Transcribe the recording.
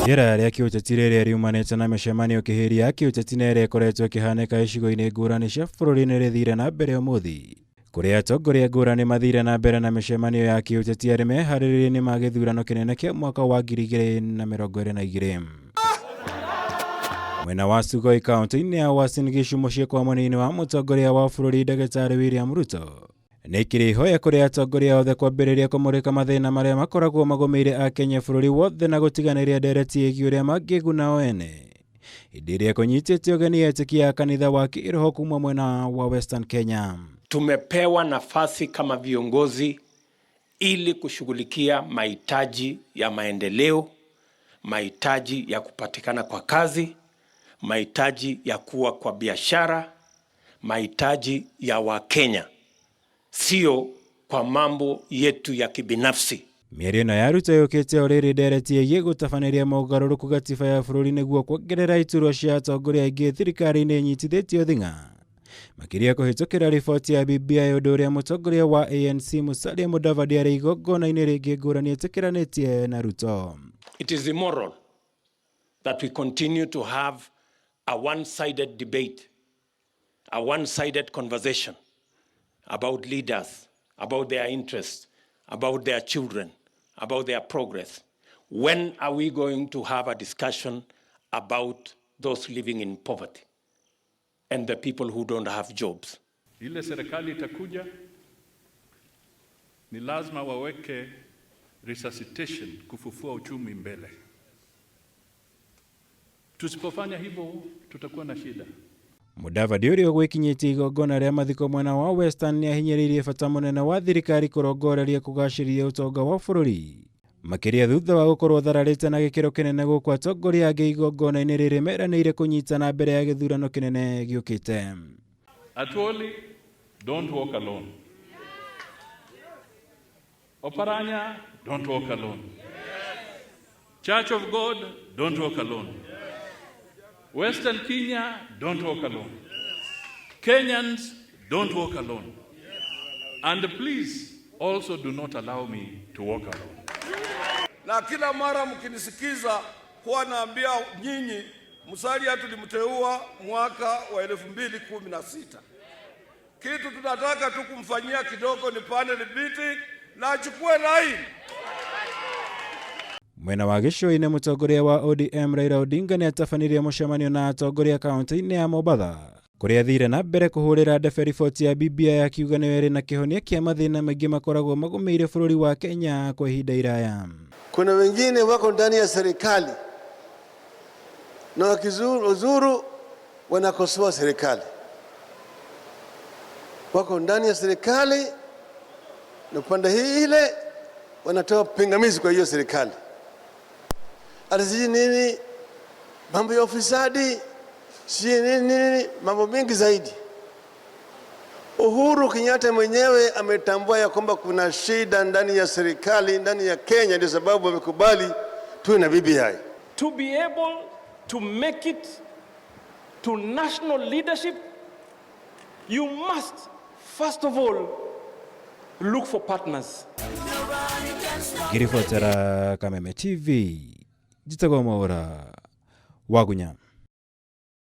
Ira ria kiuteti riria riumanite na micemanio kihiri ya kiuteti nere ikoretwo kihanika icigo-ini ngurani cia bururi-ini rithire na mbere umuthi. Kuria atongoria ngurani mathire na mbere na micemanio ya kiuteti ari meharĩrĩria-inĩ ma gĩthurano kĩnene kĩa mwaka wa 2022. Mwena wa Sugoi kaunti-inĩ ya Uasin Gishu muciĩ kwa mũnini wa mũtongoria wa bũrũri Ndagĩtarĩ William Ruto nĩ kĩrĩhoya kũrĩ atongoria othe kwambĩrĩria kũmũrĩka mathĩna marĩa makoragwo magũmĩire Akenya bũrũri wothe na gũtiganĩria ndereti ĩgiĩ ũrĩa mangĩguna o ene hĩndĩ ĩrĩa kũnyitĩte ũgeni etĩkia a kanitha wa kĩroho kuma mwena wa Western Kenya. Tumepewa nafasi kama viongozi ili kushughulikia mahitaji ya maendeleo, mahitaji ya kupatikana kwa kazi, mahitaji ya kuwa kwa biashara, mahitaji ya Wakenya, sio kwa mambo yetu ya kibinafsi. Mĩario ĩno ya Ruto yũkĩte o rĩrĩ ndereti ĩgiĩ gũtabanĩria mogarũrũku gatiba ya bũrũri nĩguo kuongerera iturwa cia atongoria aingĩ thirikari-inĩ nyitithĩtio thing'a. Makĩria kũhĩtũkĩra riboti ya BBI, ũndũ ũrĩa mũtongoria wa ANC Musalia Mudavadi arĩ igongona-inĩ rĩngĩ ngũrani etĩkĩranĩtie na Ruto. It is immoral that we continue to have a one-sided debate, a one-sided conversation about leaders, about their interests, about their children, about their progress. When are we going to have a discussion about those living in poverty and the people who don't have jobs? Ile serikali itakuja, ni lazima waweke resuscitation, kufufua uchumi mbele. Tusipofanya hivyo tutakuwa na shida. Mudavadi ũrĩa ũgwĩkinyĩtie igongona rĩa mathiko mwena wa Western nĩ ahinyĩrĩirie bata mũnene wa thirikari kũrongoreria kũgacĩrithia ũtonga wa bũrũri, makĩria thutha wa gũkorwo thararĩte na gĩkĩro kĩnene gũkũ atongoria angĩ igongona-inĩ rĩrĩ meranĩire kũnyitana mbere ya gĩthurano kĩnene gĩũkĩte. Atuoli, don't walk alone. Oparanya, don't walk alone. Church of God, don't walk alone. Western Kenya, don't walk alone. Kenyans, don't walk alone. And please, also do not allow me to walk alone. Na kila mara mkinisikiza huwa naambia nyinyi Musalia tulimteua mwaka wa 2016. Kitu tunataka tu kumfanyia kidogo ni panel beating na achukue line. Mwena wa gĩcũa-inĩ mũtongoria wa ODM Raila Odinga nĩ atabanirie mũcemanio na atongoria kaunti-inĩ ya Mombasa, kũrĩa athire na mbere kũhũrĩra ndebe riboti ya BBI akiuga nĩyo ĩrĩ na kĩhonia kĩa mathĩna maingĩ makoragwo magũmĩire bũrũri wa Kenya kwa ihinda iraya. Kuna wengine wako ndani ya serikali na wakizuru wanakosoa serikali. Wako ndani ya serikali na upande hii ile wanatoa pingamizi kwa hiyo serikali. Aliziji nini, mambo ya ufisadi, si nini, mambo mengi zaidi. Uhuru Kenyatta mwenyewe ametambua ya kwamba kuna shida ndani ya serikali, ndani ya Kenya, ndio sababu amekubali tuwe na BBI. To be able to make it to national leadership, you must, first of all, look for partners. Ngirifuatira Kameme TV, jitagwo Mwaura Wagunya.